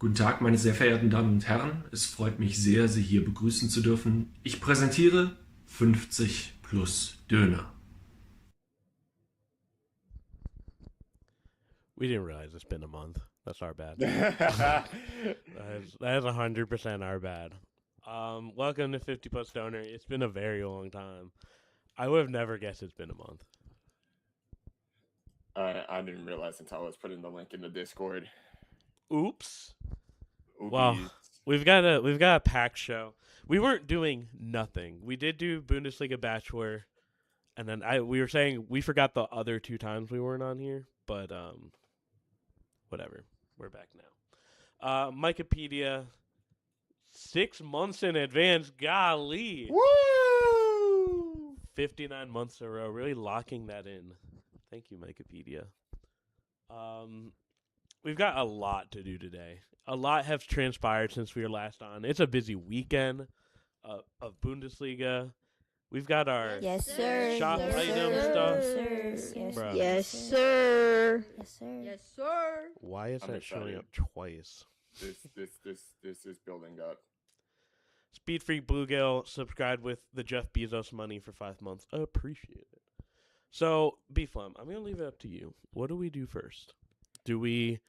Guten Tag, meine sehr verehrten Damen und Herren. Es freut mich sehr, Sie hier begrüßen zu dürfen. Ich präsentiere 50 plus Döner. We didn't realize it's been a month. That's our bad. That's That is 100% our bad. Welcome to 50 Plus Donor. It's been a very long time. I would have never guessed it's been a month. I didn't realize until I was putting the link in the Discord. Oops. Oopies. Well, we've got a packed show. We weren't doing nothing. We did do Bundesliga Bachelor, and then we were saying we forgot the other two times we weren't on here, but whatever. We're back now. Wikipedia, 6 months in advance. Golly. Woo! 59 months in a row. Really locking that in. Thank you, Wikipedia. We've got a lot to do today. A lot has transpired since we were last on. It's a busy weekend of Bundesliga. We've got our Yes, sir. shop Yes, item sir. stuff. Yes, Bro. yes, sir. Yes, sir. Yes, sir. Why is I'm that showing excited. up twice? This is building up. Speed Freak Bluegill subscribed with the Jeff Bezos money for 5 months. I appreciate it. So, B-Flum, I'm going to leave it up to you. What do we do first? Do we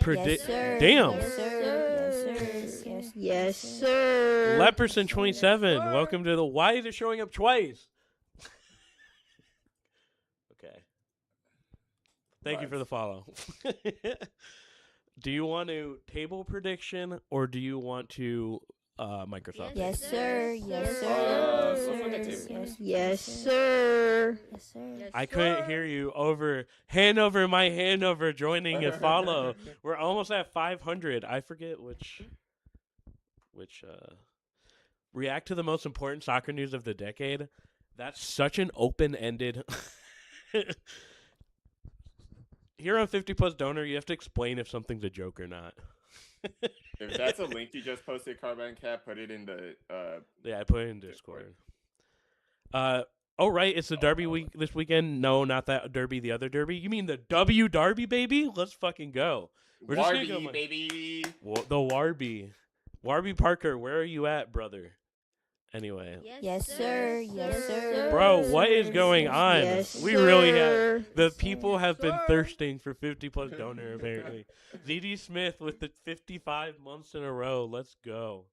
predict? Yes, sir. Damn. Yes, sir. Yes, sir. Yes, sir. Leperson 27, Yes, sir. welcome to the Why is it showing up twice? Okay. Thank you for the follow. Do you want to table prediction or do you want to Microsoft? Yes, sir. Yes, let's sir. look at table. Yes, sir. Yes, sir. Yes, I couldn't sir. hear you over my Hanover joining a follow. We're almost at 500. I forget which react to the most important soccer news of the decade. That's such an open-ended. Here on 50 Plus Donor, you have to explain if something's a joke or not. If that's a link you just posted, Carbine Cat, put it in the Yeah, I put it in Discord. Oh right, it's the Derby week this weekend. No, not that Derby, the other Derby. You mean the W Derby, baby? Let's fucking go. We're just gonna go, Warby, baby. The Warby. Warby Parker, where are you at, brother? Anyway. Yes, sir. Yes, sir. Bro, what is going on? Yes, We really sir. have the people have been Sir. thirsting for 50 plus donor apparently. ZD Smith with the 55 months in a row. Let's go.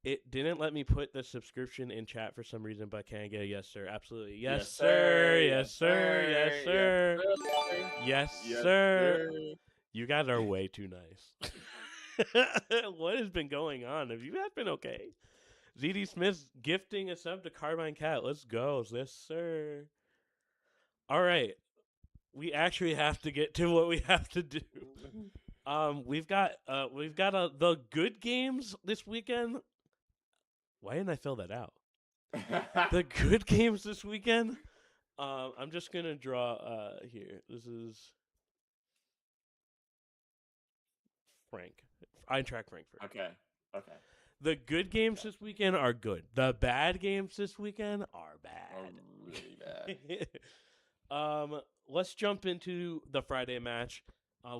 It didn't let me put the subscription in chat for some reason, but can I get a yes, sir? Absolutely. Yes, sir. Yes, sir. Yes, sir. Yes, sir. You guys are way too nice. What has been going on? Have you guys been okay? ZD Smith's gifting a sub to Carbine Cat. Let's go. Yes, sir. All right. We actually have to get to what we have to do. We've got the good games this weekend. Why didn't I fill that out? The good games this weekend. I'm just gonna draw here. This is Frank. Eintracht Frankfurt. Okay. The good games this weekend are good. The bad games this weekend are bad. Oh, really bad. Let's jump into the Friday match.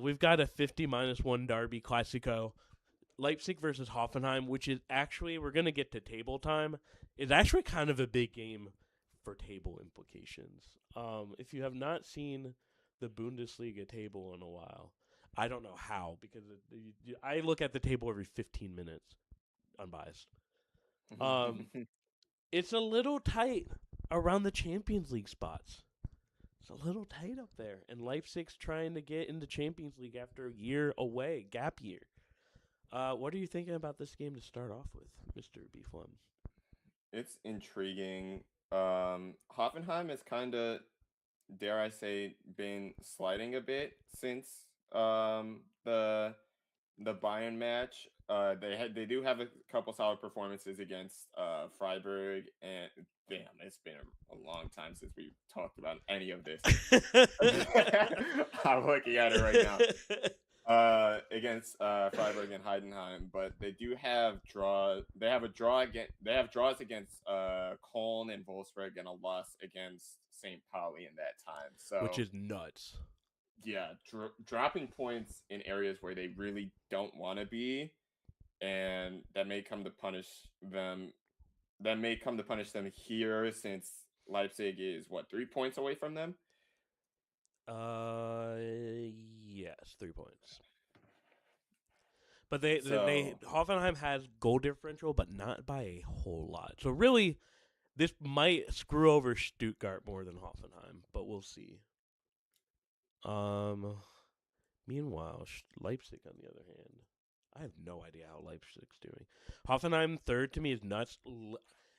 We've got a 50-1 Derby Classico. Leipzig versus Hoffenheim, which is actually, we're going to get to table time, is actually kind of a big game for table implications. If you have not seen the Bundesliga table in a while, I don't know how, because I look at the table every 15 minutes, unbiased. It's a little tight around the Champions League spots. It's a little tight up there, and Leipzig's trying to get into Champions League after a year away, gap year. What are you thinking about this game to start off with, Mr. B-Flum? It's intriguing. Hoffenheim has kind of, dare I say, been sliding a bit since the Bayern match. They do have a couple solid performances against Freiburg, and damn, it's been a long time since we've talked about any of this. I'm looking at it right now. Against Freiburg and Heidenheim, but they do have draws. They have draws against Köln and Wolfsburg, and a loss against St. Pauli in that time. So Which is nuts. dropping points in areas where they really don't want to be, and that may come to punish them. That may come to punish them here, since Leipzig is 3 points away from them. Yes, 3 points. But they Hoffenheim has goal differential, but not by a whole lot. So really, this might screw over Stuttgart more than Hoffenheim, but we'll see. Meanwhile, Leipzig, on the other hand, I have no idea how Leipzig's doing. Hoffenheim third to me is nuts.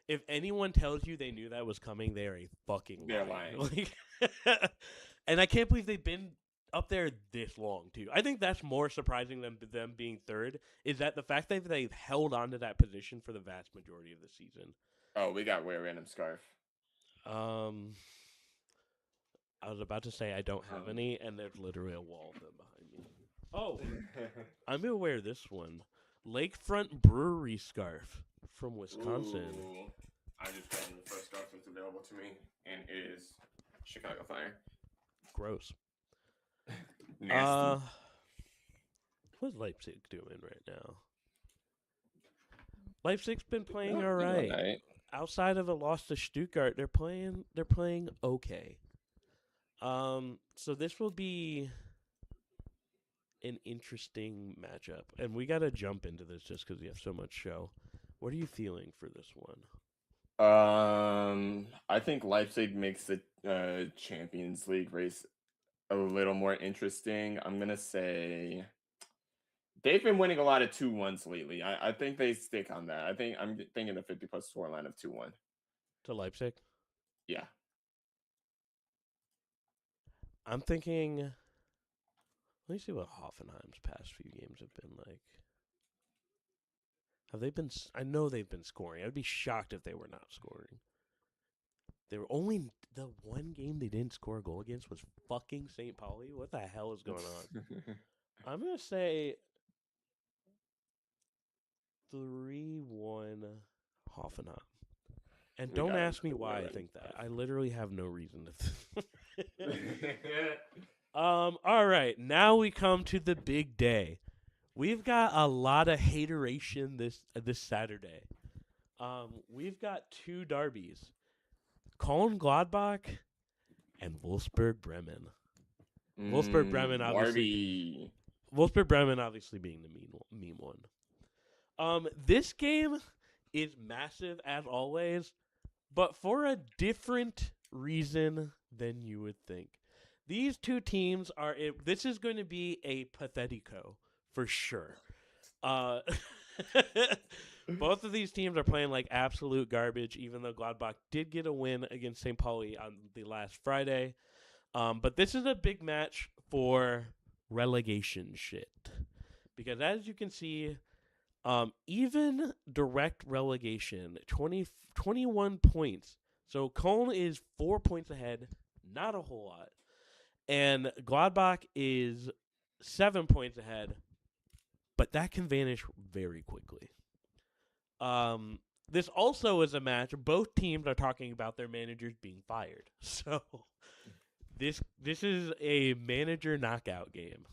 If anyone tells you they knew that was coming, they are a fucking They're liar. lying. And I can't believe they've been up there this long too. I think that's more surprising than them being third, is that the fact that they've held on to that position for the vast majority of the season. Oh, we got wear random scarf. I was about to say I don't have any, and there's literally a wall of them behind me. Oh, I'm gonna wear this one. Lakefront Brewery scarf from Wisconsin. Ooh. I just found the first scarf that's available to me, and it is Chicago Fire. Gross. Nasty. What's Leipzig doing right now? Leipzig's been playing all right. Outside of a loss to Stuttgart, they're playing okay. So this will be an interesting matchup, and we got to jump into this just because we have so much show. What are you feeling for this one? I think Leipzig makes the Champions League race a little more interesting. I'm gonna say they've been winning a lot of 2-1s lately. I think they stick on that. I'm thinking a 50+ scoreline of 2-1 to Leipzig. Yeah, I'm thinking. Let me see what Hoffenheim's past few games have been like. Have they been? I know they've been scoring. I'd be shocked if they were not scoring. They were only the one game they didn't score a goal against was fucking St. Pauli. What the hell is going on? I'm gonna say 3-1 Hoffenheim. And don't ask me why I think that. I literally have no reason to. All right, now we come to the big day. We've got a lot of hateration this Saturday. We've got two derbies, Köln Gladbach and Wolfsburg Bremen. Wolfsburg Bremen obviously. Wolfsburg Bremen obviously being the mean one. This game is massive as always, but for a different reason than you would think. These two teams are. This is going to be a pathetico for sure. Both of these teams are playing like absolute garbage, even though Gladbach did get a win against St. Pauli on the last Friday. But this is a big match for relegation shit. Because as you can see, even direct relegation, 21 points. So Köln is 4 points ahead, not a whole lot. And Gladbach is 7 points ahead, but that can vanish very quickly. This also is a match. Both teams are talking about their managers being fired. So this is a manager knockout game.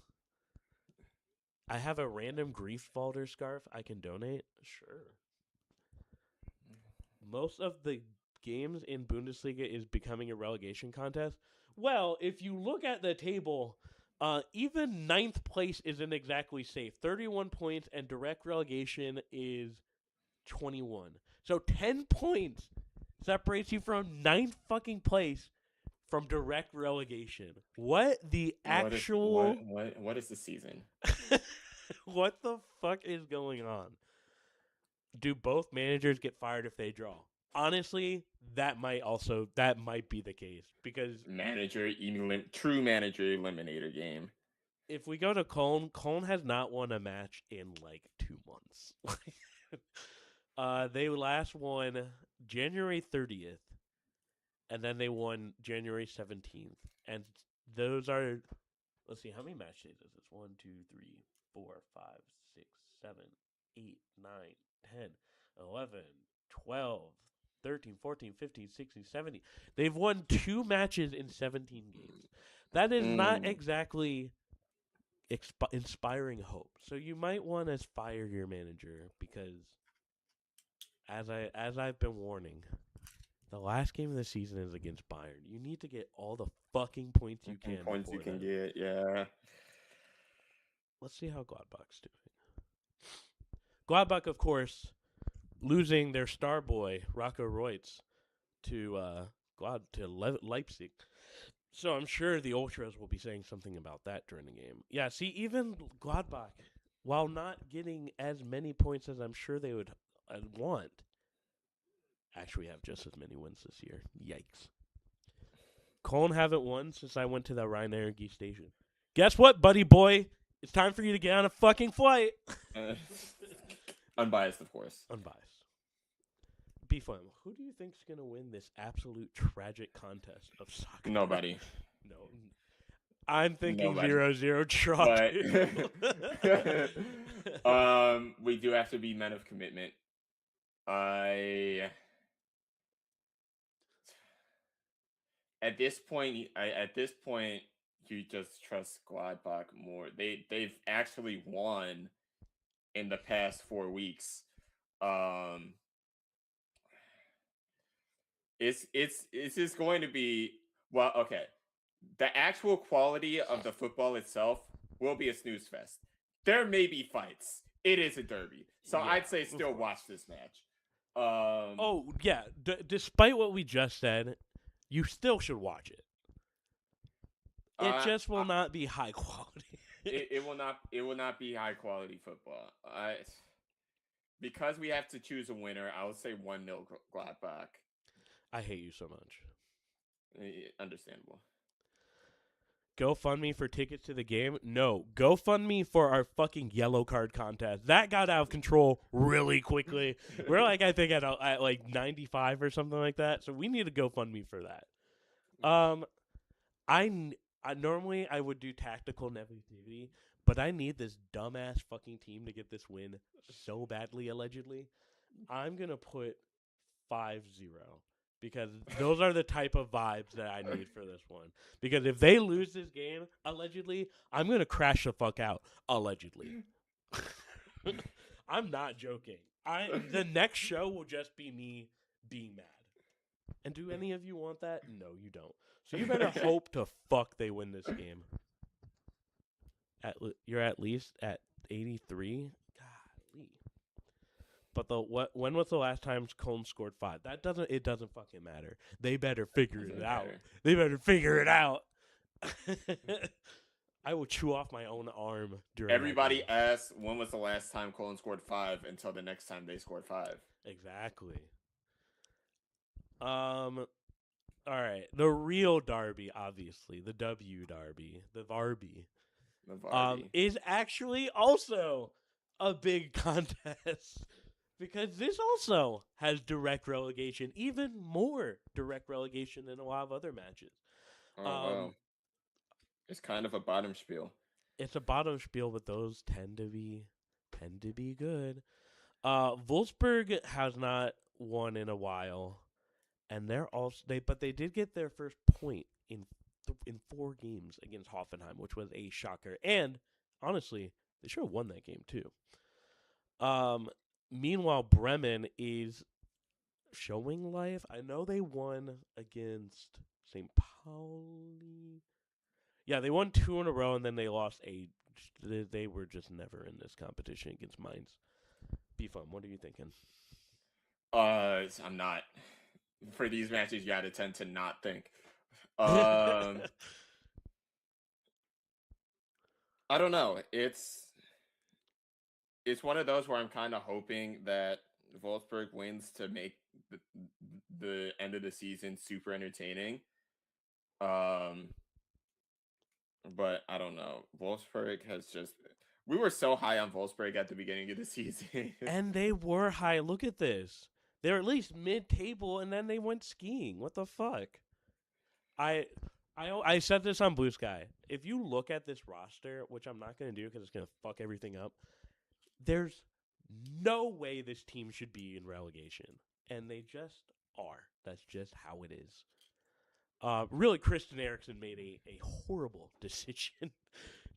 I have a random Griefwalder scarf I can donate. Sure. Most of the games in Bundesliga is becoming a relegation contest. Well, if you look at the table, even 9th place isn't exactly safe. 31 points and direct relegation is 21. So 10 points separates you from 9th fucking place from direct relegation. What the actual... What is the season? What the fuck is going on? Do both managers get fired if they draw? Honestly, that might be the case because true manager eliminator game. If we go to Köln has not won a match in like 2 months. They last won January 30th, and then they won January 17th. And those are, let's see, how many match days is this? 1, 2, 3, 4, 5, 6, 7, 8, 9, 10, 11, 12, 13, 14, 15, 16, 17. They've won 2 matches in 17 games. That is not exactly inspiring hope. So you might want to fire your manager because, as I've been warning, the last game of the season is against Bayern. You need to get all the fucking points you can. Points you can then. get, yeah. Let's see how Gladbach's doing. Gladbach, of course, losing their star boy Rocco Reutz to Leipzig. So I'm sure the Ultras will be saying something about that during the game. Yeah, see, even Gladbach, while not getting as many points as I'm sure they would want, actually have just as many wins this year. Yikes. Cologne haven't won since I went to the Rhein-Energie station. Guess what, buddy boy? It's time for you to get on a fucking flight. Unbiased, of course. Unbiased. B-Flam, who do you think's going to win this absolute tragic contest of soccer? Nobody. No. I'm thinking Nobody. 0-0 draw. But we do have to be men of commitment. At this point, you just trust Gladbach more. They've actually won in the past 4 weeks. It's just going to be, well, okay. The actual quality of the football itself will be a snooze fest. There may be fights. It is a derby. So Yeah, I'd say still watch this match. Oh, yeah. Despite what we just said, you still should watch it. It just will not be high quality. it will not be high quality football. Because we have to choose a winner, I would say 1-0 Gladbach. I hate you so much. Understandable. GoFundMe for tickets to the game? No. GoFundMe for our fucking yellow card contest. That got out of control really quickly. We're like, I think at like 95 or something like that. So we need a GoFundMe for that. I normally I would do tactical negativity, but I need this dumbass fucking team to get this win so badly, allegedly. I'm going to put 5-0. Because those are the type of vibes that I need for this one. Because if they lose this game, allegedly, I'm going to crash the fuck out. Allegedly. I'm not joking. The next show will just be me being mad. And do any of you want that? No, you don't. So you better hope to fuck they win this game. You're at least at 83? Golly. But when was the last time Cologne scored 5? It doesn't fucking matter. They better figure it out. They better figure it out. I will chew off my own arm during Everybody asks when was the last time Cologne scored 5 until the next time they scored 5. Exactly. All right. The real derby, obviously, the W derby, the Varby. Is actually also a big contest. Because this also has direct relegation, even more direct relegation than a lot of other matches. Wow. It's kind of a bottom spiel. It's a bottom spiel, but those tend to be good. Wolfsburg has not won in a while, and but they did get their first point in 4 games against Hoffenheim, which was a shocker. And honestly, they should have won that game too. Meanwhile, Bremen is showing life. I know they won against St. Pauli. Yeah, they won 2 in a row, and then they lost 8. They were just never in this competition against Mainz. Be fun. What are you thinking? I'm not. For these matches, you gotta tend to not think. I don't know. It's one of those where I'm kind of hoping that Wolfsburg wins to make the end of the season super entertaining. But I don't know. Wolfsburg has just... We were so high on Wolfsburg at the beginning of the season. And they were high. Look at this. They're at least mid-table, and then they went skiing. What the fuck? I said this on Blue Sky. If you look at this roster, which I'm not going to do because it's going to fuck everything up, there's no way this team should be in relegation. And they just are. That's just how it is. Really, Christian Eriksen made a horrible decision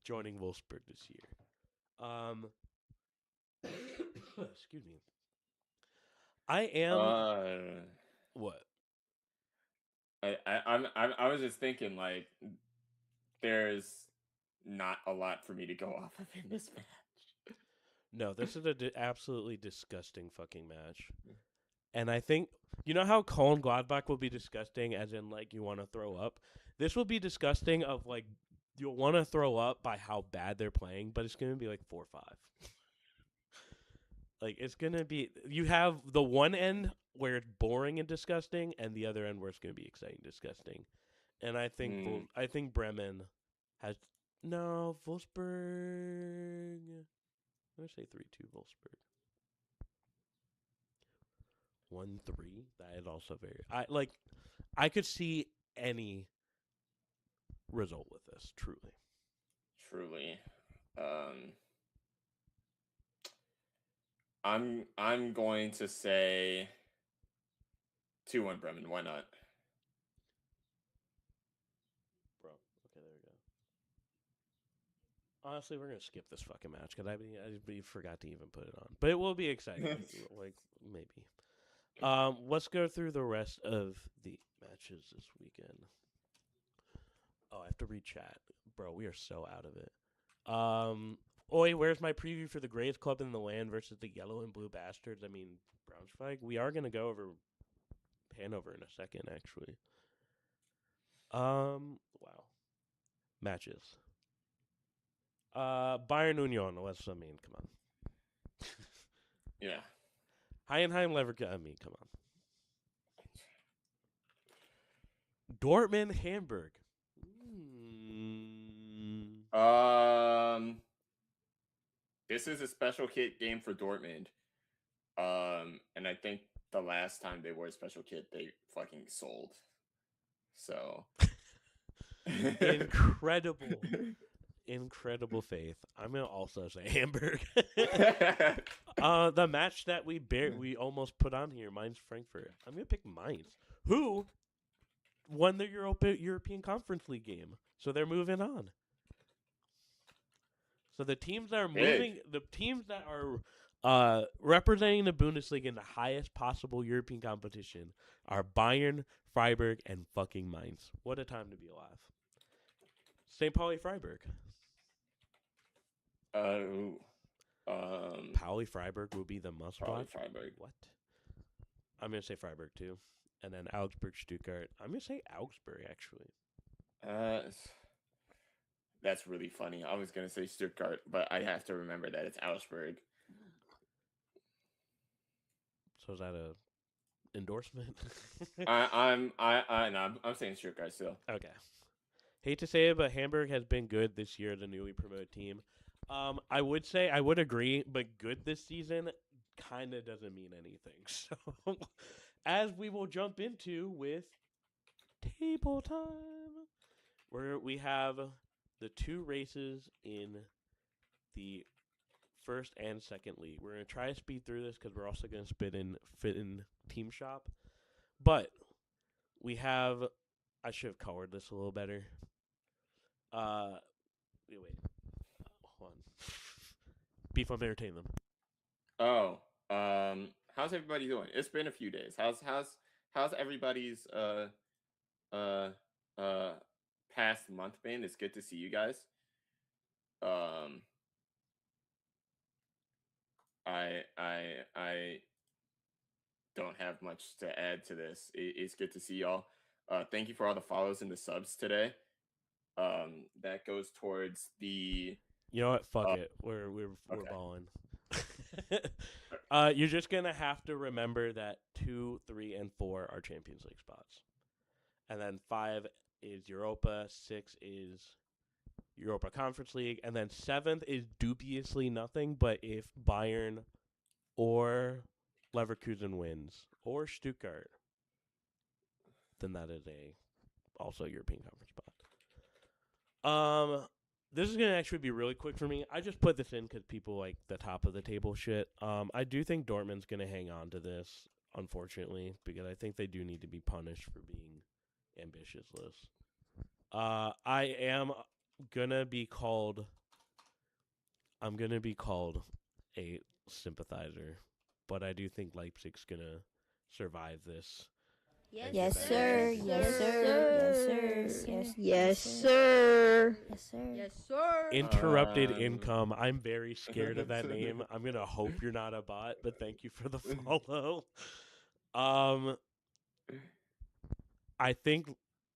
joining Wolfsburg this year. Excuse me. I am what? I was just thinking, like, there's not a lot for me to go off of in this match. No, this is an absolutely disgusting fucking match. And I think, you know how Köln Gladbach will be disgusting, as in, like, you want to throw up? This will be disgusting of, like, you'll want to throw up by how bad they're playing, but it's going to be, like, 4-5. Like, it's going to be, you have the one end where it's boring and disgusting, and the other end where it's going to be exciting and disgusting. And I think, I think Bremen has, no, Wolfsburg, I'm going to say 3-2 Wolfsburg. 1-3. That is also very. I could see any result with this. Truly. I'm going to say 2-1 Bremen. Why not? Bro. Okay, there we go. Honestly, we're gonna skip this fucking match because I forgot to even put it on, but it will be exciting. Like maybe. Let's go through the rest of the matches this weekend. Oh, I have to read chat. Bro, we are so out of it. Oi, where's my preview for the greatest club in the land versus the yellow and blue bastards? I mean, Braunschweig. We are going to go over Hanover in a second, actually. Wow. Matches. Bayern Union. What's I mean? Come on. Yeah. Heidenheim Leverkusen. I mean, come on. Dortmund Hamburg. This is a special kit game for Dortmund. And I think the last time they wore a special kit, they fucking sold. So Incredible faith. I'm gonna also say Hamburg. The match that we almost put on here, Mainz Frankfurt. I'm gonna pick Mainz, who won the European Conference League game, so they're moving on. So the teams that are moving, the teams that are representing the Bundesliga in the highest possible European competition are Bayern, Freiburg, and fucking Mainz. What a time to be alive. St. Pauli Freiburg. Pauli Freiburg will be the must watch. Freiburg. What? I'm gonna say Freiburg too, and then Augsburg, Stuttgart. I'm gonna say Augsburg actually. That's really funny. I was gonna say Stuttgart, but I have to remember that it's Augsburg. So is that a endorsement? I'm saying Stuttgart still. Okay. Hate to say it, but Hamburg has been good this year, the newly promoted team. I would agree, but good this season kind of doesn't mean anything. So, as we will jump into with table time, where we have the two races in the first and second league. We're going to try to speed through this because we're also going to fit in Team Shop. But we have, I should have colored this a little better. Wait. Hold on. Beef on entertain them. Oh, how's everybody doing? It's been a few days. How's everybody's past month been? It's good to see you guys. I don't have much to add to this. It's good to see y'all. Thank you for all the follows and the subs today. That goes towards the. You know what? Fuck it. We're balling. You're just gonna have to remember that 2, 3, and 4 are Champions League spots, and then 5 is Europa, 6 is Europa Conference League, and then 7th is dubiously nothing. But if Bayern or Leverkusen wins or Stuttgart, then that is also European Conference spot. This is gonna actually be really quick for me. I just put this in because people like the top of the table shit. I do think Dortmund's gonna hang on to this, unfortunately, because I think they do need to be punished for being ambitious list. I am gonna be called. I'm gonna be called a sympathizer, but I do think Leipzig's gonna survive this. Yes, sir. Yes, sir. Yes, sir. Yes, sir. Interrupted income. I'm very scared of that name. I'm gonna hope you're not a bot, but thank you for the follow. I think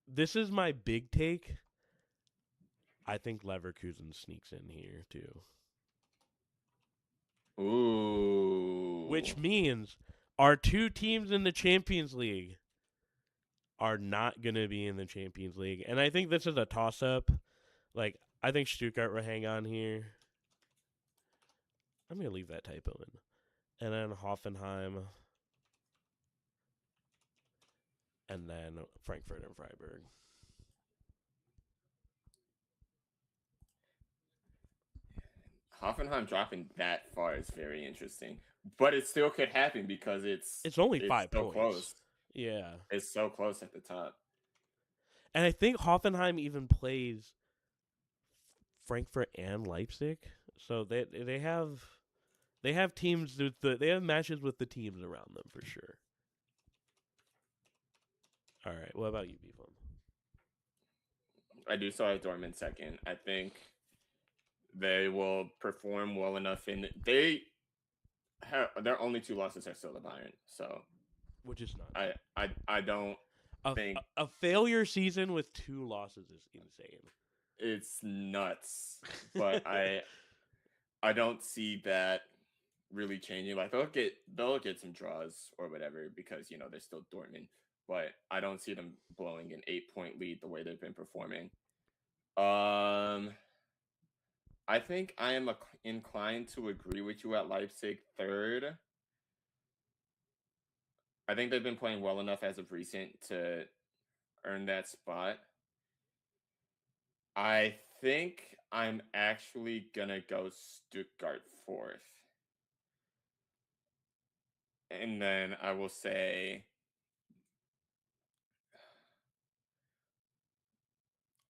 this is my big take. I think Leverkusen sneaks in here too. Ooh. Which means our two teams in the Champions League are not going to be in the Champions League. And I think this is a toss-up. Like, I think Stuttgart will hang on here. I'm going to leave that typo in. And then Hoffenheim. And then Frankfurt and Freiburg. Hoffenheim dropping that far is very interesting. But it still could happen because it's only 5 so points. Close. Yeah. It's so close at the top. And I think Hoffenheim even plays Frankfurt and Leipzig. So they have teams they have matches with the teams around them for sure. All right, what about you, Beefum? I do still have Dortmund second. I think they will perform well enough in their only 2 losses are still to Bayern. So, which is not. I don't think a failure season with 2 losses is insane. It's nuts, but I don't see that really changing. Like they'll get some draws or whatever because they're still Dortmund, but I don't see them blowing an 8-point lead the way they've been performing. I think I am inclined to agree with you at Leipzig third. I think they've been playing well enough as of recent to earn that spot. I think I'm actually going to go Stuttgart fourth. And then I will say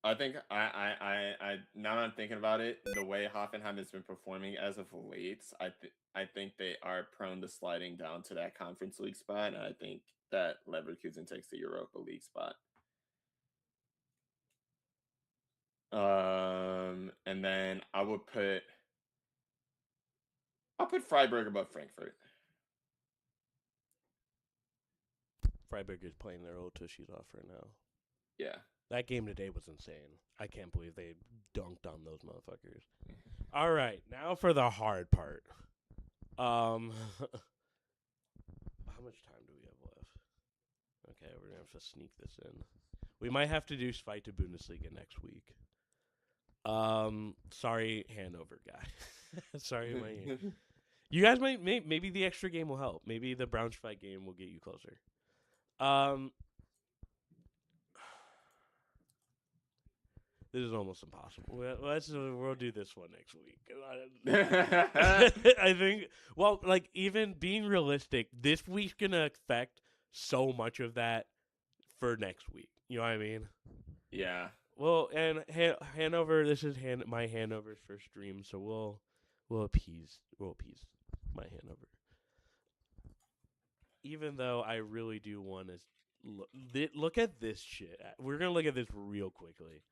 I think I now that I'm thinking about it, the way Hoffenheim has been performing as of late, I think they are prone to sliding down to that Conference League spot, and I think that Leverkusen takes the Europa League spot. And then I'll put Freiburg above Frankfurt. Freiburg is playing their old tushies off right now. Yeah. That game today was insane. I can't believe they dunked on those motherfuckers. All right, now for the hard part. How much time do we have left? Okay, we're going to have to sneak this in. We might have to do Fight to Bundesliga next week. Sorry, Hanover guy. Sorry, you guys maybe the extra game will help. Maybe the Braunschweig game will get you closer. This is almost impossible. We'll do this one next week. I think, well, like, even being realistic, this week's going to affect so much of that for next week. You know what I mean? Yeah. Well, and Hanover, this is my Hanover's first stream, so we'll appease my Hanover. Even though I really do want to look at this shit. We're going to look at this real quickly.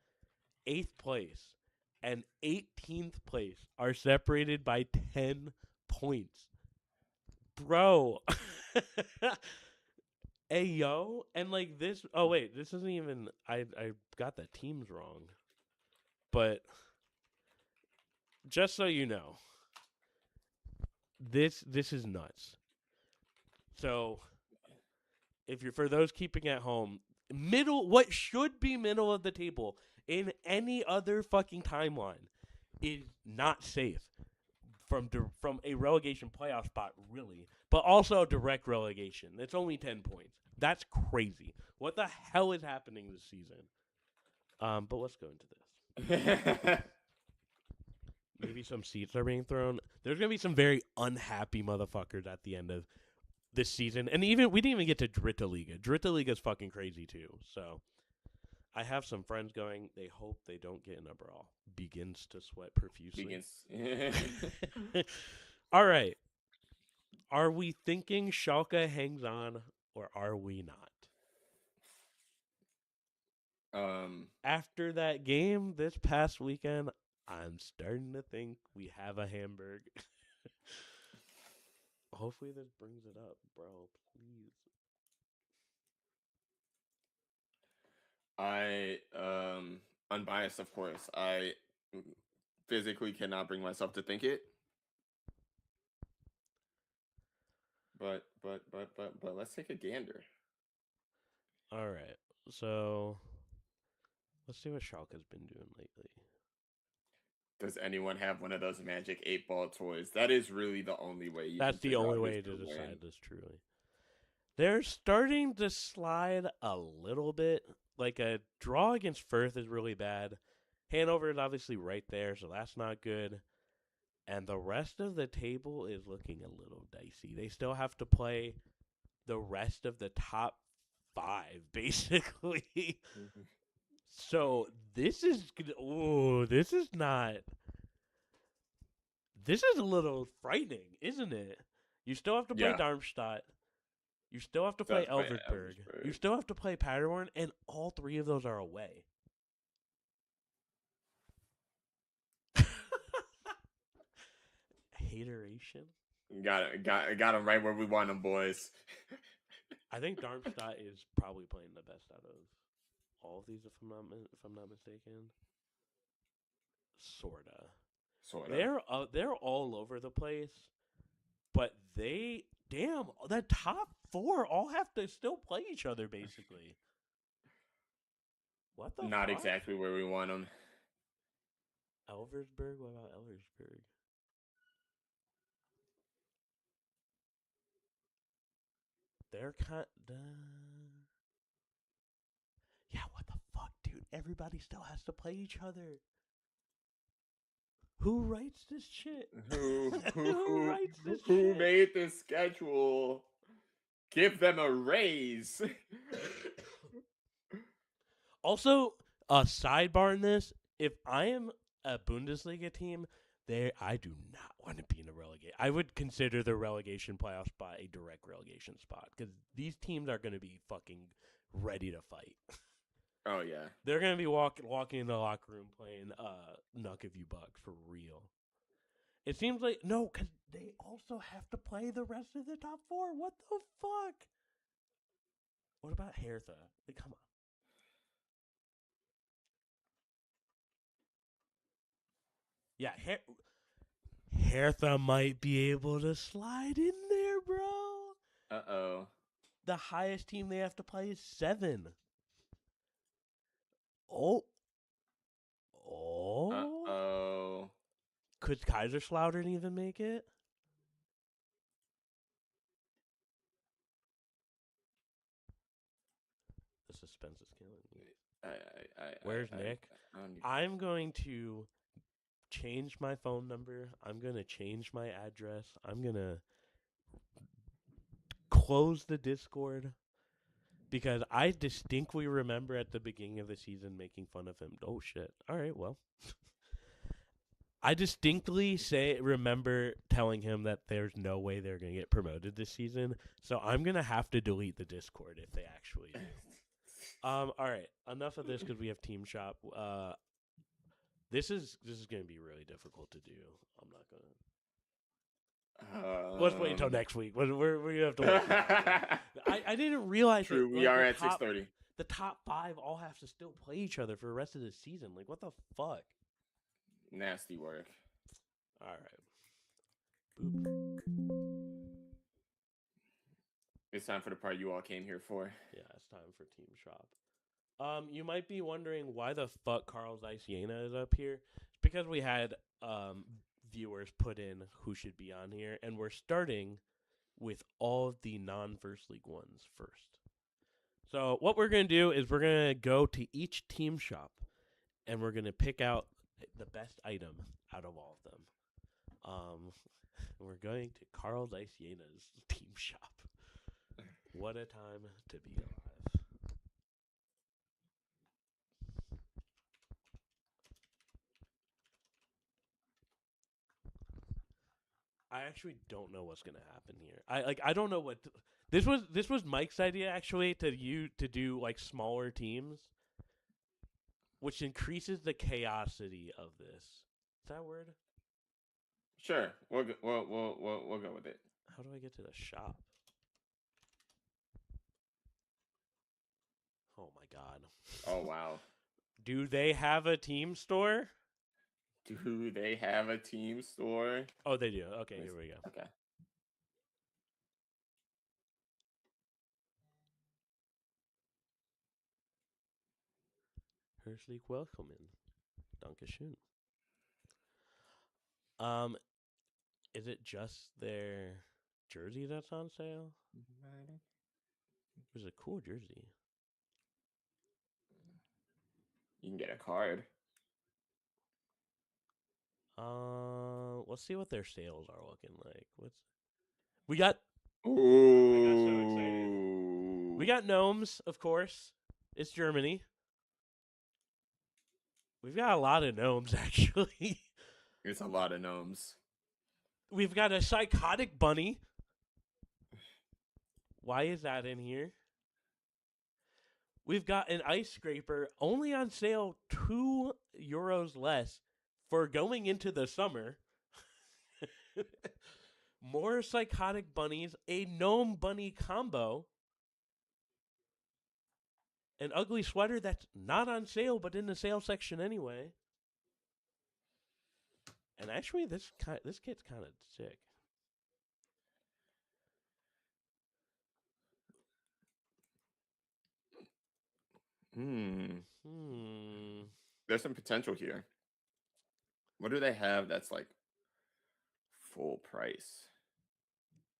8th place and 18th place are separated by 10 points. Bro. Hey, yo. And like this. Oh, wait. This isn't even. I got the teams wrong. But just so you know, this is nuts. So, if you're for those keeping at home, what should be middle of the table in any other fucking timeline is not safe from a relegation playoff spot, really, but also direct relegation. It's only 10 points. That's crazy. What the hell is happening this season? But let's go into this. Maybe some seats are being thrown. There's going to be some very unhappy motherfuckers at the end of this season. And we didn't even get to Dritte Liga. Dritte Liga is fucking crazy, too. So, I have some friends going. They hope they don't get in a brawl. Begins to sweat profusely. All right. Are we thinking Schalke hangs on, or are we not? After that game this past weekend, I'm starting to think we have a Hamburg. Hopefully this brings it up, bro. Please. I unbiased, of course. I physically cannot bring myself to think it. But let's take a gander. All right. So let's see what Schalke's been doing lately. Does anyone have one of those magic 8-ball toys? That is really the only way you That's can the figure only out way who's to gonna decide win. this truly. They're starting to slide a little bit. Like a draw against Firth is really bad. Hanover is obviously right there, so that's not good. And the rest of the table is looking a little dicey. They still have to play the rest of the top 5, basically. So this is this is not. This is a little frightening, isn't it? You still have to play Darmstadt. You still have to play Elversberg. You still have to play Paderborn, and all 3 of those are away. Hateration. Got him right where we want him, boys. I think Darmstadt is probably playing the best out of all of these, if I'm not mistaken. Sorta. They're all over the place, but the top 4 all have to still play each other basically. What the Not fuck? exactly where we want them. Elversberg? What about Elversberg? They're yeah, what the fuck, dude? Everybody still has to play each other. Who writes this shit? Who writes this who shit? made this schedule? Give them a raise. Also, a sidebar in this: if I am a Bundesliga team, I do not want to be in a relegation. I would consider the relegation playoff spot a direct relegation spot because these teams are going to be fucking ready to fight. Oh yeah, they're going to be walking in the locker room playing Knuck if you buck for real. It seems like no, because they also have to play the rest of the top 4. What the fuck? What about Hertha? Like, come on. Yeah, Hertha might be able to slide in there, bro. Uh-oh. The highest team they have to play is 7. Oh. Uh-oh. Could Kaiserslautern even make it? The suspense is killing me. Where's Nick? I'm going to change my phone number. I'm going to change my address. I'm going to close the Discord because I distinctly remember at the beginning of the season making fun of him. Oh, shit. All right, well. I distinctly remember telling him that there's no way they're going to get promoted this season. So I'm going to have to delete the Discord if they actually do. All right. Enough of this because we have Team Shop. This is going to be really difficult to do. I'm not going to. Let's wait until next week. We have to wait. I didn't realize. True, we are at 6:30. The top 5 all have to still play each other for the rest of the season. Like, what the fuck? Nasty work. All right. Boop. It's time for the part you all came here for. Yeah, it's time for Team Shop. You might be wondering why the fuck Carl Zeiss Jena is up here. It's because we had viewers put in who should be on here, and we're starting with all of the non-First League ones first. So what we're going to do is we're going to go to each Team Shop, and we're going to pick out the best item out of all of them. We're going to Carl Zeiss Jena's Team Shop. What a time to be alive. I actually don't know what's gonna happen here. I don't know what this was Mike's idea actually to do like smaller teams, which increases the chaosity of this. Is that a word? Sure, we'll go with it. How do I get to the shop? Oh my god. Oh wow. Do they have a team store? Do they have a team store? Oh, they do. Okay, here we go. Okay. Herzlich willkommen. Dankeschön. Is it just their jersey that's on sale? It was a cool jersey. You can get a card. Let's see what their sales are looking like. We got? Ooh. I got so excited. We got gnomes, of course. It's Germany. We've got a lot of gnomes, actually. It's a lot of gnomes. We've got a psychotic bunny. Why is that in here? We've got an ice scraper only on sale €2 less for going into the summer. More psychotic bunnies, a gnome bunny combo, an ugly sweater that's not on sale but in the sale section anyway. And actually, this kit's kind of sick. There's some potential here. What do they have that's like full price?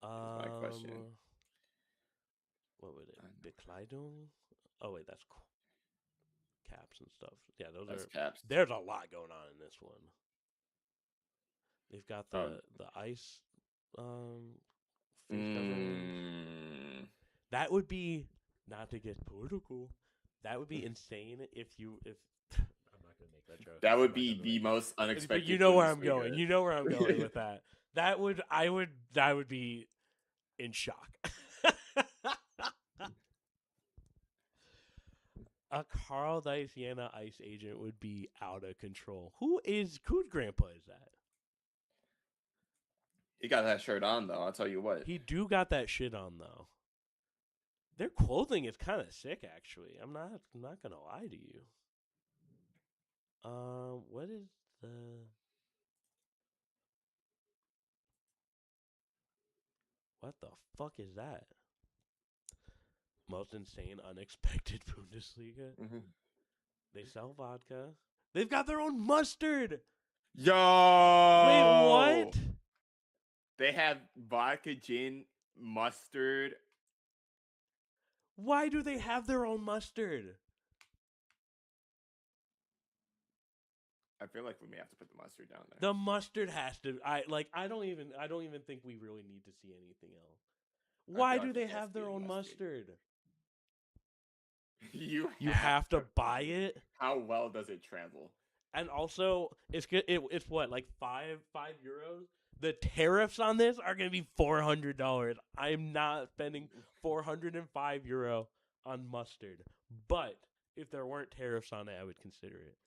That's my question. What would it? Bekleidung? Oh wait, that's caps and stuff. Yeah, That's caps. There's a lot going on in this one. They've got the ice face covering. That would be, not to get political, that would be insane if I'm not gonna make that joke. That would be the most unexpected. But you know where I'm going. You know where I'm going with that. That would be in shock. A Carl Zeiss Jena ice agent would be out of control. Whose grandpa is that? He got that shirt on though. I'll tell you what. He do got that shit on though. Their clothing is kind of sick, actually. I'm not gonna lie to you. What is the? What the fuck is that? Most insane, unexpected Bundesliga. Mm-hmm. They sell vodka. They've got their own mustard. Yo! Wait, what? They have vodka, gin, mustard. Why do they have their own mustard? I feel like we may have to put the mustard down there. The mustard has to. I don't even think we really need to see anything else. Why do they have their own mustard? You have to buy it. How well does it travel? And also, it's good. It's what, like €5? The tariffs on this are going to be $400. I'm not spending €405 on mustard. But if there weren't tariffs on it, I would consider it.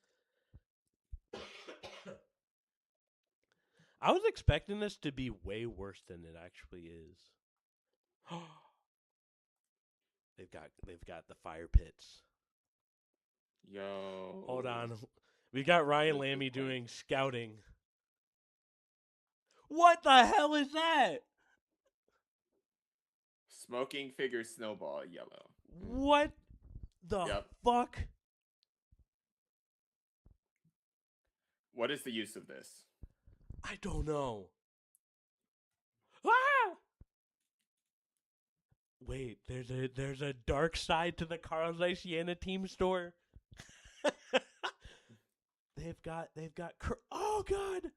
I was expecting this to be way worse than it actually is. They've got the fire pits. Yo. Hold on. We got Ryan Lammy doing scouting. What the hell is that? Smoking figure snowball yellow. What the fuck? What is the use of this? I don't know. Ah! Wait, there's a dark side to the Carl Zeiss Jena team store. They've got oh god.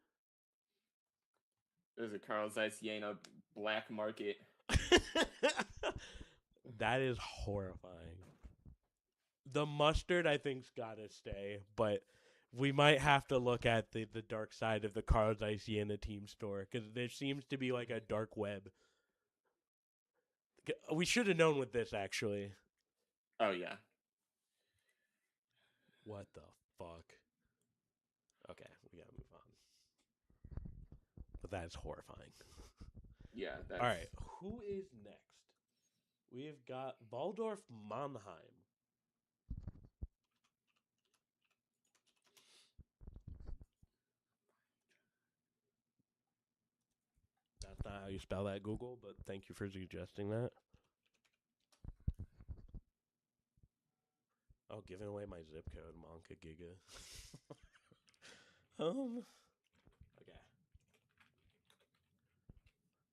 There's a Carl Zeiss Jena black market. That is horrifying. The mustard, I think's gotta stay, but We might have to look at the dark side of the cards I see in the team store because there seems to be like a dark web. We should have known with this actually. Oh yeah. What the fuck? Okay, we gotta move on. But that's horrifying. Yeah. That's... All right, who is next? We've got Waldorf Mannheim. That's not how you spell that, Google, but thank you for suggesting that. Oh, giving away my zip code, Monka Giga. Okay.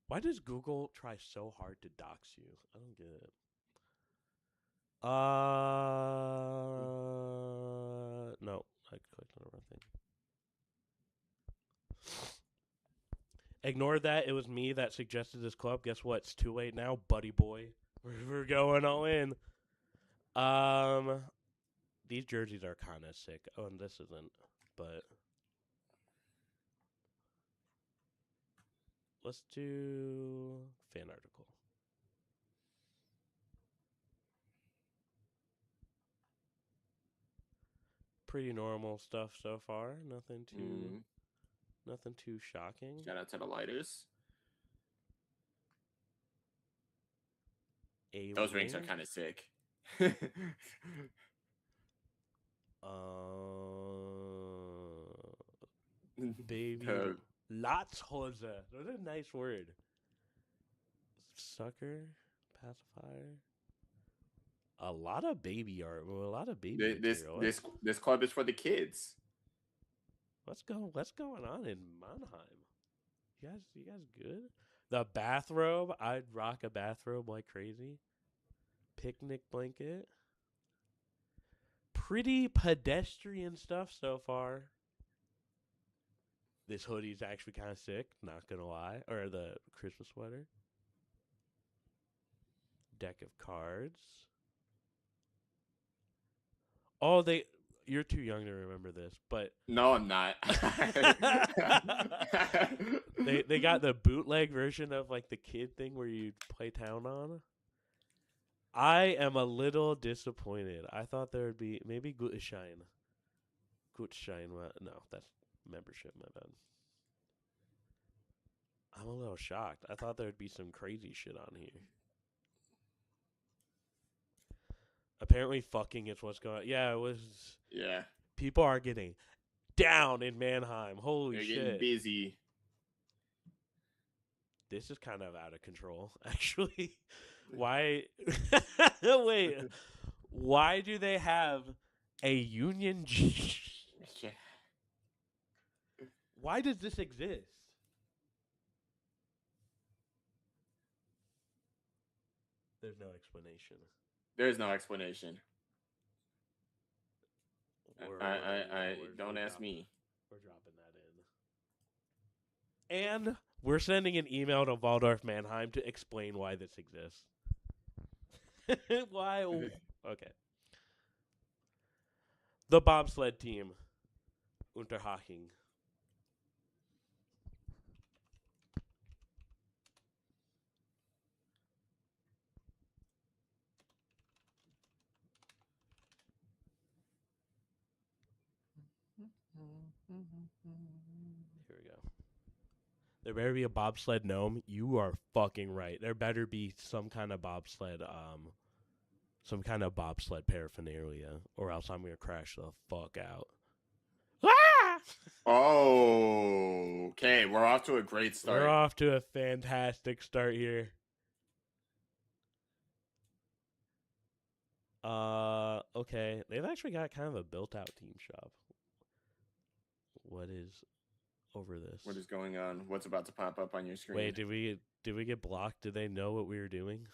Why does Google try so hard to dox you? I don't get it. No, I clicked on the wrong thing. Ignore that. It was me that suggested this club. Guess what? It's too late now, buddy boy. We're going all in. These jerseys are kind of sick. Oh, and this isn't, but let's do fan article. Pretty normal stuff so far. Nothing too shocking. Shout out to the lighters. Those rings are kind of sick. Baby Latzhose. That's a nice word. Sucker, pacifier. A lot of baby art. Well, a lot of baby material. This club is for the kids. What's going on in Mannheim? You guys good? The bathrobe. I'd rock a bathrobe like crazy. Picnic blanket. Pretty pedestrian stuff so far. This hoodie's actually kind of sick, not gonna lie. Or the Christmas sweater. Deck of cards. Oh, you're too young to remember this, but no, I'm not. they got the bootleg version of like the kid thing where you play town on. I am a little disappointed. I thought there would be maybe Gutschein. No, that's membership, my bad. I'm a little shocked. I thought there would be some crazy shit on here. Apparently fucking is what's going on. Yeah, it was. Yeah. People are getting down in Mannheim. Holy They're shit. getting busy. This is kind of out of control, actually. Why? Wait. Why do they have a Union G? Yeah. Why does this exist? There's no explanation. There's no explanation. I don't ask me. We're dropping that in. And we're sending an email to Waldorf Mannheim to explain why this exists. Why? Okay. The bobsled team. Unterhaching. Here we go. There better be a bobsled gnome. You are fucking right. There better be some kind of bobsled paraphernalia, or else I'm gonna crash the fuck out. Ah! Oh, okay. We're off to a great start. We're off to a fantastic start here. Okay. They've actually got kind of a built-out team shop. What is over this? What is going on? What's about to pop up on your screen? Wait, did we get blocked? Did they know what we were doing?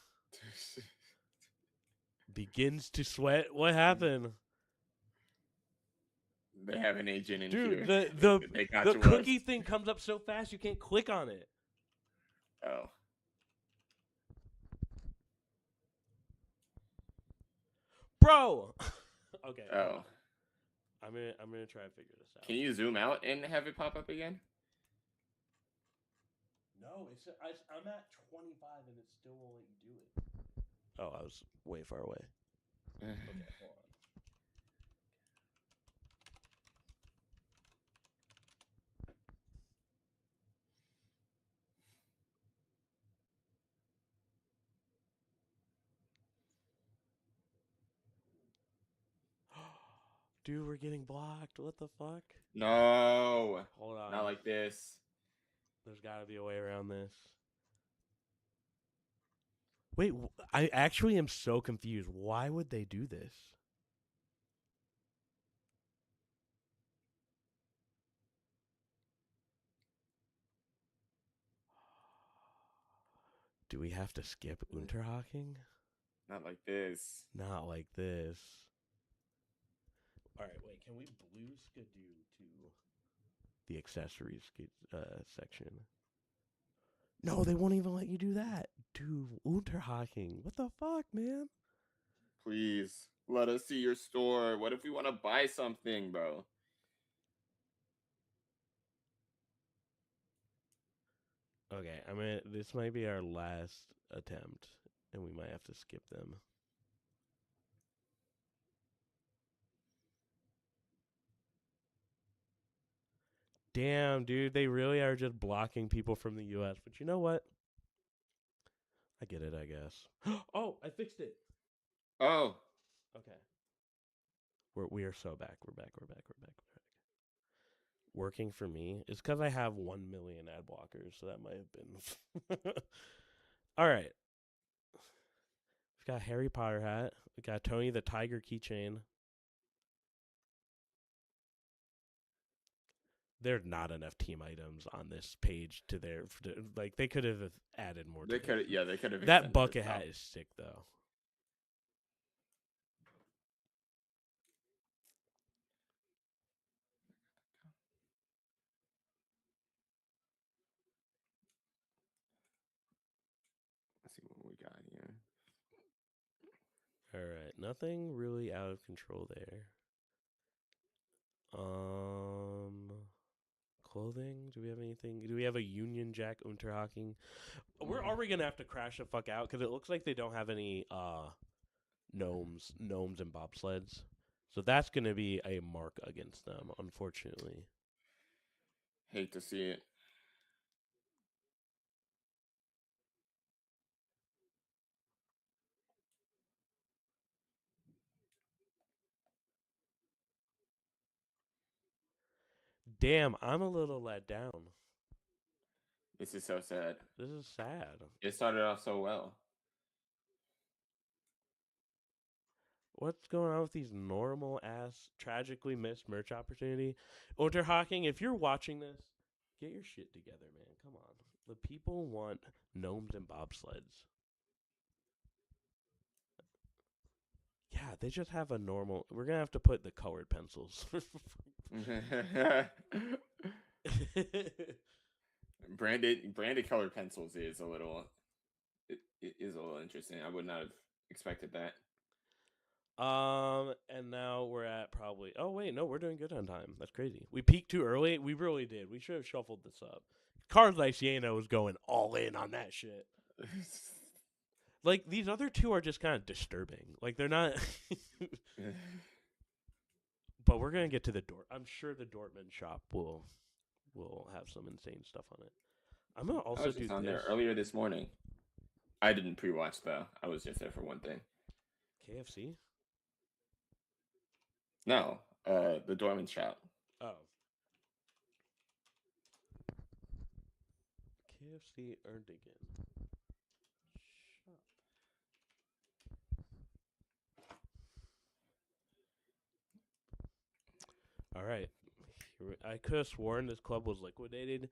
Begins to sweat. What happened? They have an agent in Dude, here. the cookie thing comes up so fast you can't click on it. Oh. Bro. Okay. Oh. I'm gonna try to figure this out. Can you zoom out and have it pop up again? No, I'm at 25 and it still won't let you do it. Oh, I was way far away. Okay, hold on. Dude, we're getting blocked. What the fuck? No, Hold on. not like this. There's got to be a way around this. Wait, I actually am so confused. Why would they do this? Do we have to skip Unterhaching? Not like this. Not like this. All right, wait. Can we blue skidoo to the accessories section? No, they won't even let you do that. Dude, Unterhaching. What the fuck, man? Please let us see your store. What if we want to buy something, bro? Okay, this might be our last attempt, and we might have to skip them. Damn, dude, they really are just blocking people from the U.S. But you know what? I get it, I guess. Oh, I fixed it. Oh, Okay. We are so back. We're back. Working for me is because I have 1 million ad blockers, so that might have been. All right. We've got Harry Potter hat. We got Tony the Tiger keychain. There's not enough team items on this page like they could have added more. they could. Yeah, they could have. That bucket hat is sick though. Let's see what we got here. All right, nothing really out of control there. Clothing. Do we have anything? Do we have a Union Jack Unterhaching? We're already gonna have to crash the fuck out because it looks like they don't have any gnomes and bobsleds. So that's gonna be a mark against them, unfortunately. Hate to see it. Damn, I'm a little let down. This is so sad. This is sad. It started off so well. What's going on with these normal ass tragically missed merch opportunity? Unterhaching, if you're watching this, get your shit together, man. Come on. The people want gnomes and bobsleds. Yeah, they just have a normal. We're gonna have to put the colored pencils. branded colored pencils is a little. It is a little interesting. I would not have expected that. And now we're at probably. Oh wait, no, we're doing good on time. That's crazy. We peaked too early. We really did. We should have shuffled this up. Carlos Siena was going all in on that shit. Like these other two are just kind of disturbing. Like they're not. But we're gonna get to the Dort. I'm sure the Dortmund shop will have some insane stuff on it. I'm gonna also do on this. there earlier this morning. I didn't pre-watch though. I was just there for one thing. KFC. No, the Dortmund shop. Oh. KFC Erdigan. Shop. All right. I could have sworn this club was liquidated.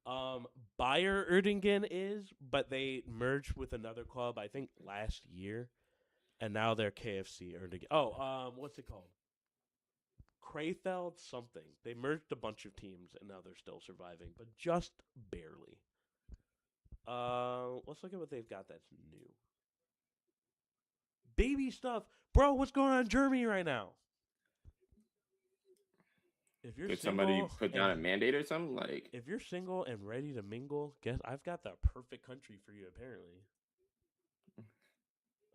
Bayer Erdingen is, but they merged with another club, I think, last year. And now they're KFC Erdingen. Oh, what's it called? Krefeld something. They merged a bunch of teams, and now they're still surviving, but just barely. Let's look at what they've got that's new. Baby stuff. Bro, what's going on in Germany right now? If you're Could single, somebody put down a mandate or something? Like, if you're single and ready to mingle, guess I've got the perfect country for you. Apparently.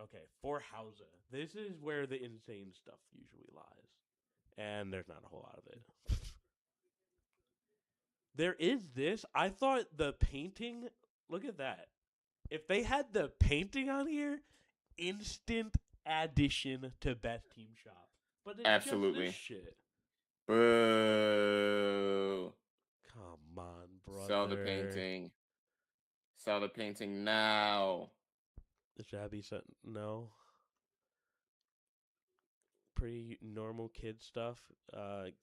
Okay, for Hausa. This is where the insane stuff usually lies. And there's not a whole lot of it. There is this. I thought the painting, look at that. If they had the painting on here, instant addition to best team shop. But it's absolutely. just this shit. Boo. Come on, brother. Sell the painting. Sell the painting now. The shabby set, no. Pretty normal kid stuff. I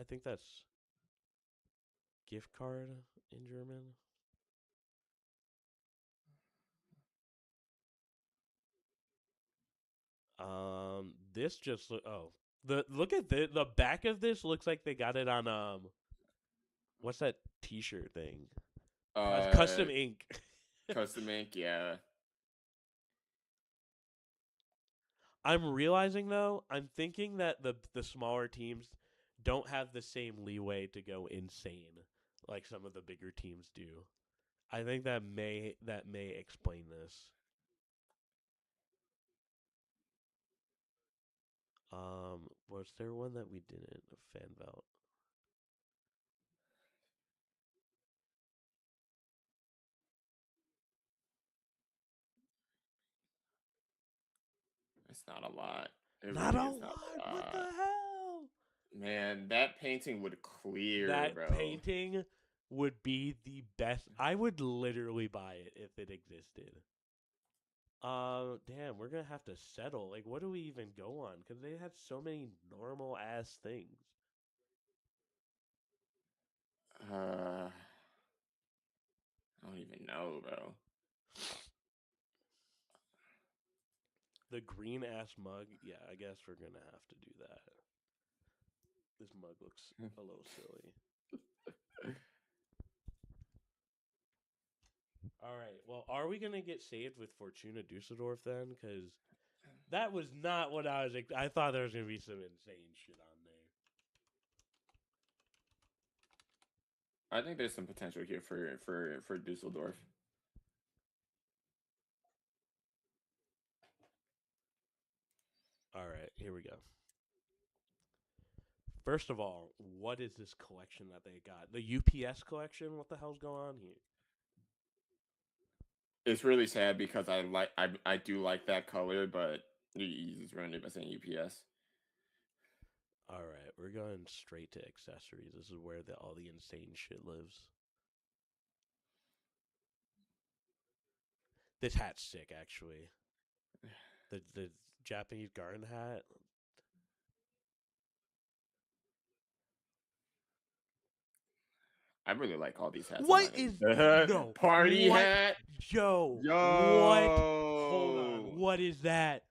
think that's gift card in German. This just look at the back of this looks like they got it on what's that T-shirt thing? Custom ink. Custom ink, yeah. I'm realizing though, I'm thinking that the smaller teams don't have the same leeway to go insane like some of the bigger teams do. I think that may explain this. Was there one that we didn't? A fan belt. It's not a lot. It Not really a is not lot. a What the lot. hell? Man, that painting would clear, That bro. painting would be the best. I would literally buy it if it existed. Damn, we're gonna have to settle. Like, what do we even go on? Because they had so many normal ass things. I don't even know, bro. The green ass mug. Yeah, I guess we're gonna have to do that. This mug looks a little silly. All right. Well, are we gonna get saved with Fortuna Dusseldorf then? Because that was not what I was. I thought there was gonna be some insane shit on there. I think there's some potential here for Dusseldorf. All right, here we go. First of all, what is this collection that they got? The UPS collection? What the hell's going on here? It's really sad because I do like that color, but you just ruined it by saying UPS. All right, we're going straight to accessories. This is where all the insane shit lives. This hat's sick, actually. The Japanese garden hat. I really like all these hats. What is no party what? hat? Yo, what? Hold on. What is that?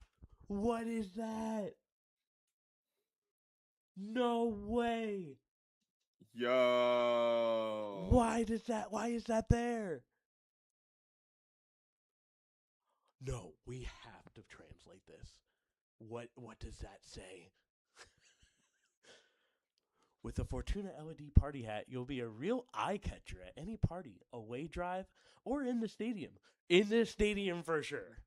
What is that? No way. Yo. Why is that there? No, we have to translate this. What does that say? With the Fortuna LED party hat, you'll be a real eye catcher at any party, away drive, or in the stadium. In the stadium for sure.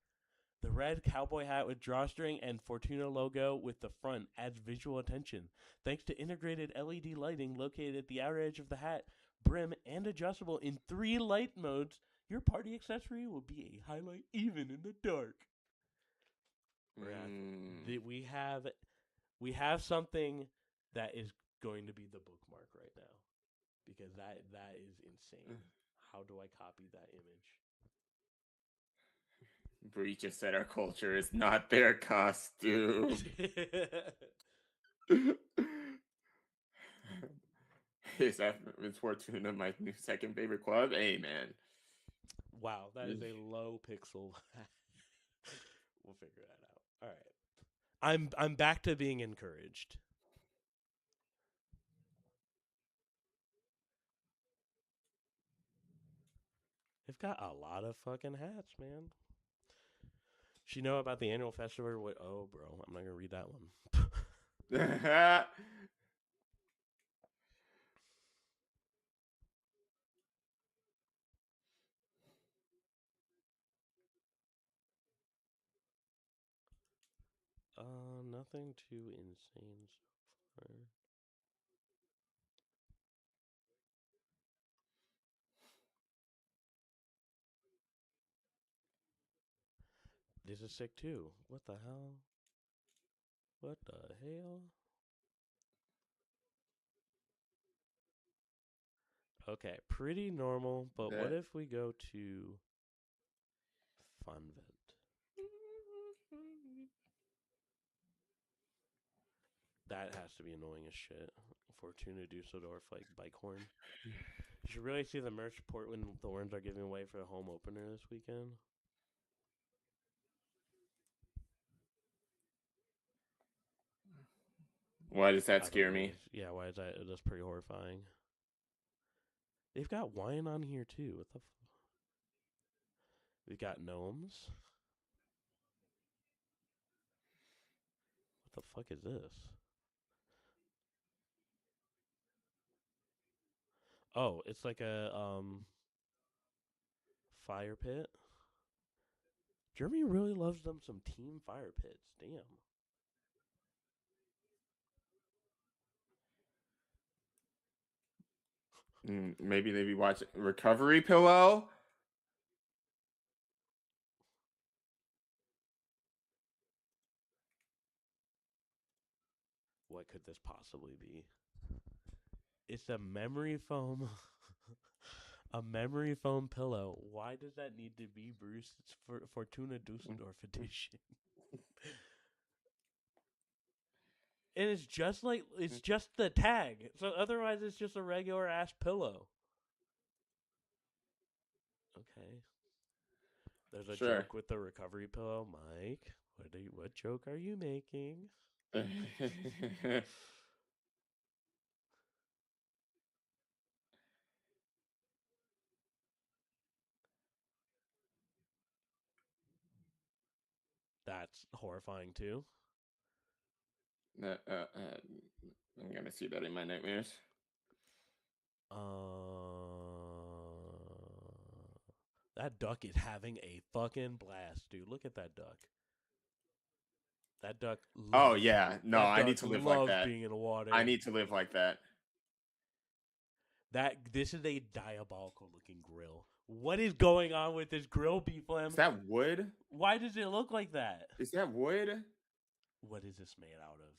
The red cowboy hat with drawstring and Fortuna logo with the front adds visual attention. Thanks to integrated LED lighting located at the outer edge of the hat, brim, and adjustable in 3 light modes, your party accessory will be a highlight even in the dark. We have something that is going to be the bookmark right now, because that is insane. How do I copy that image? Bree just said our culture is not their costume. Is Fortuna my new second favorite club? Hey, man. Wow, that is a low pixel. We'll figure that out. All right. I'm back to being encouraged. They've got a lot of fucking hats, man. She know about the annual festival? Oh, bro, I'm not gonna read that one. nothing too insane so far. This is sick too. What the hell? What the hell? Okay, pretty normal, but what if we go to Funvent? That has to be annoying as shit. Fortuna Dusseldorf, like Bikehorn. You should really see the merch Portland Thorns are giving away for the home opener this weekend. Why does that scare me? Yeah, why is that? That's pretty horrifying. They've got wine on here too. What the? We've got gnomes. What the fuck is this? Oh, it's like a fire pit. Germany really loves them some team fire pits. Damn. Maybe they be watching Recovery Pillow. What could this possibly be? It's a memory foam. A memory foam pillow. Why does that need to be, Bruce? It's for Fortuna Dusseldorf edition. And it's just the tag. So otherwise it's just a regular ass pillow. Okay. There's a joke with the recovery pillow. Mike, what joke are you making? That's horrifying too. I'm gonna see that in my nightmares. That duck is having a fucking blast, dude. Look at that duck. That duck. Oh yeah, no, I need to live like that. Being in the water. I need to live like that. This is a diabolical looking grill. What is going on with this grill, B-Flam? Is that wood? Why does it look like that? Is that wood? What is this made out of?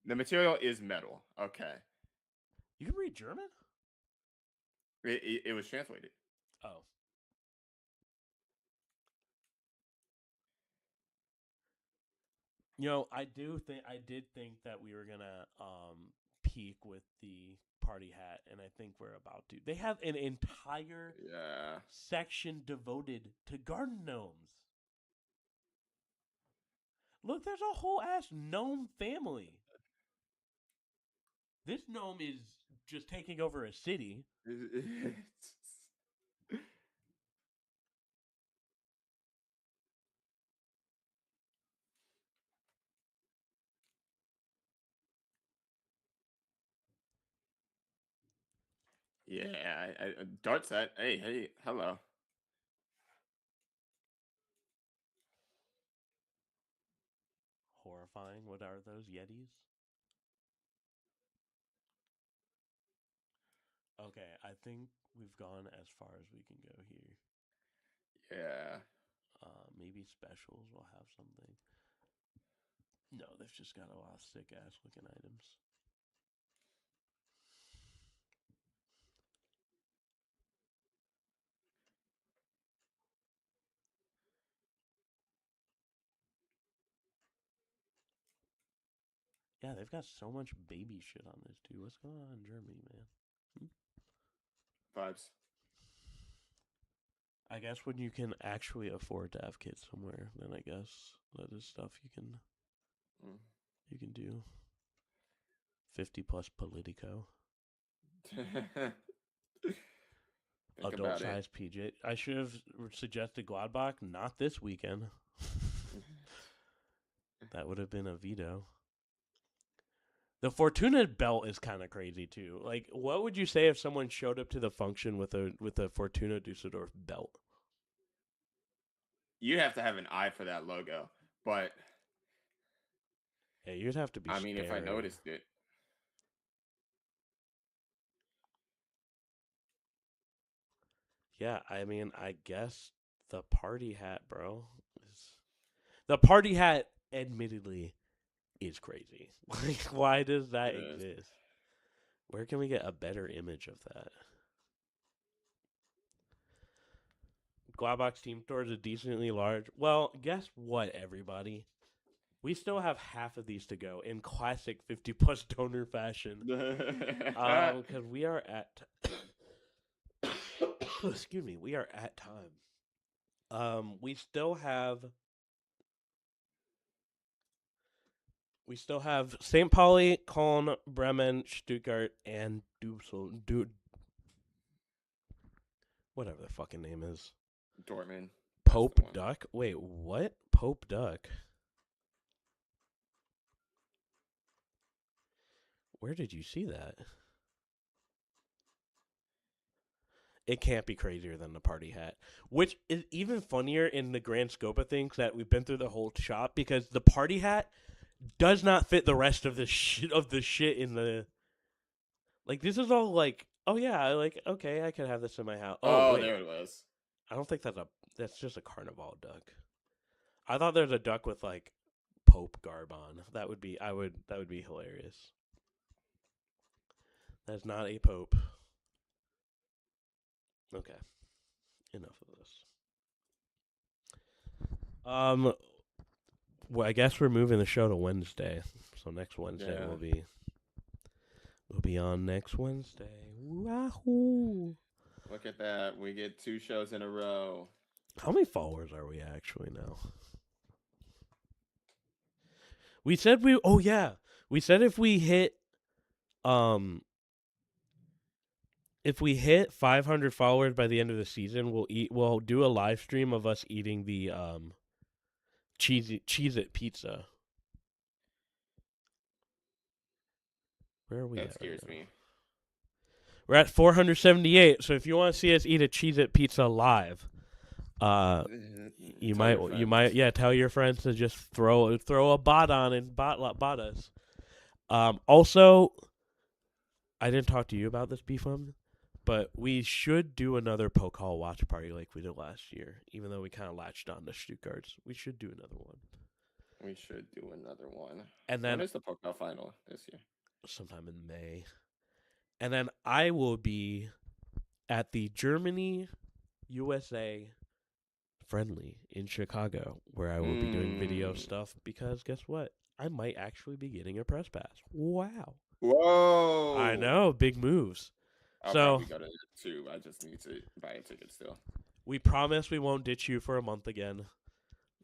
The material is metal. Okay. You can read German? It was translated. Oh. You know, I did think that we were gonna peak with the party hat, and I think we're about to. They have an entire section devoted to garden gnomes. Look, there's a whole ass gnome family. This gnome is just taking over a city. Yeah, Dart set. Hey, hello. Horrifying. What are those Yetis? Okay, I think we've gone as far as we can go here. Yeah. Maybe specials will have something. No, they've just got a lot of sick ass looking items. Yeah, they've got so much baby shit on this too. What's going on in Germany, man? Vibes. I guess when you can actually afford to have kids somewhere, then I guess that is stuff you can do. 50 plus Politico. Adult size PJ. I should have suggested Gladbach, not this weekend. That would have been a veto. The Fortuna belt is kind of crazy too. Like, what would you say if someone showed up to the function with a Fortuna Dusseldorf belt? You have to have an eye for that logo, but Yeah, you'd have to be I mean, if I staring. noticed it. Yeah, I mean, I guess the party hat, bro. The party hat, admittedly, is crazy. Like, why does that It is. exist? Where can we get a better image of that? Gladbach's team store is decently large. Well, guess what, everybody? We still have half of these to go in classic 50-plus donor fashion. Because we are at... Excuse me. We are at time. We still have St. Pauli, Köln, Bremen, Stuttgart, and whatever the fucking name is. Dortmund. Pope one. Duck? Wait, what? Pope Duck? Where did you see that? It can't be crazier than the party hat, which is even funnier in the grand scope of things that we've been through the whole shop, because the party hat does not fit the rest of the shit in the. Like, this is all like, oh yeah, like, okay, I can have this in my house. Oh, wait. There it was. I don't think that's just a carnival duck. I thought there's a duck with like Pope garb on. That would be hilarious. That's not a Pope. Okay. Enough of this. Well, I guess we're moving the show to Wednesday. So next Wednesday Yeah. we'll be on next Wednesday. Wahoo! Look at that. We get 2 shows in a row. How many followers are we actually now? We said if we hit 500 followers by the end of the season, we'll do a live stream of us eating the Cheez-It pizza. Where are we That at scares right now? me. We're at 478, so if you want to see us eat a Cheez-It pizza live, you might tell your friends to just throw a bot on and bot us. Also, I didn't talk to you about this, Beefum, but we should do another poke hall watch party like we did last year. Even though we kind of latched on to Stuttgart's, we should do another one. We should do another one. And then when is the Pokal final this year? Sometime in May. And then I will be at the Germany USA friendly in Chicago, where I will be doing video stuff, because guess what? I might actually be getting a press pass. Wow. Whoa! I know, big moves. I'll So probably go to that too. I just need to buy a ticket still. we promise we won't ditch you for a month again.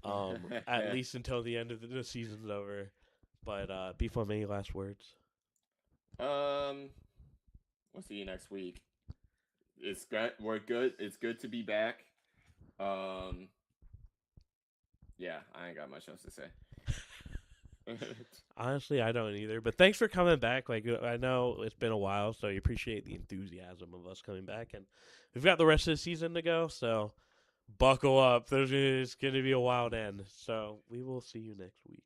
At least until the end of the season's over. But Beefum, any last words? We'll see you next week. It's good. We're good. It's good to be back. Yeah, I ain't got much else to say. Honestly, I don't either. But thanks for coming back. Like, I know it's been a while, so you appreciate the enthusiasm of us coming back, and we've got the rest of the season to go. So buckle up. It's going to be a wild end. So we will see you next week.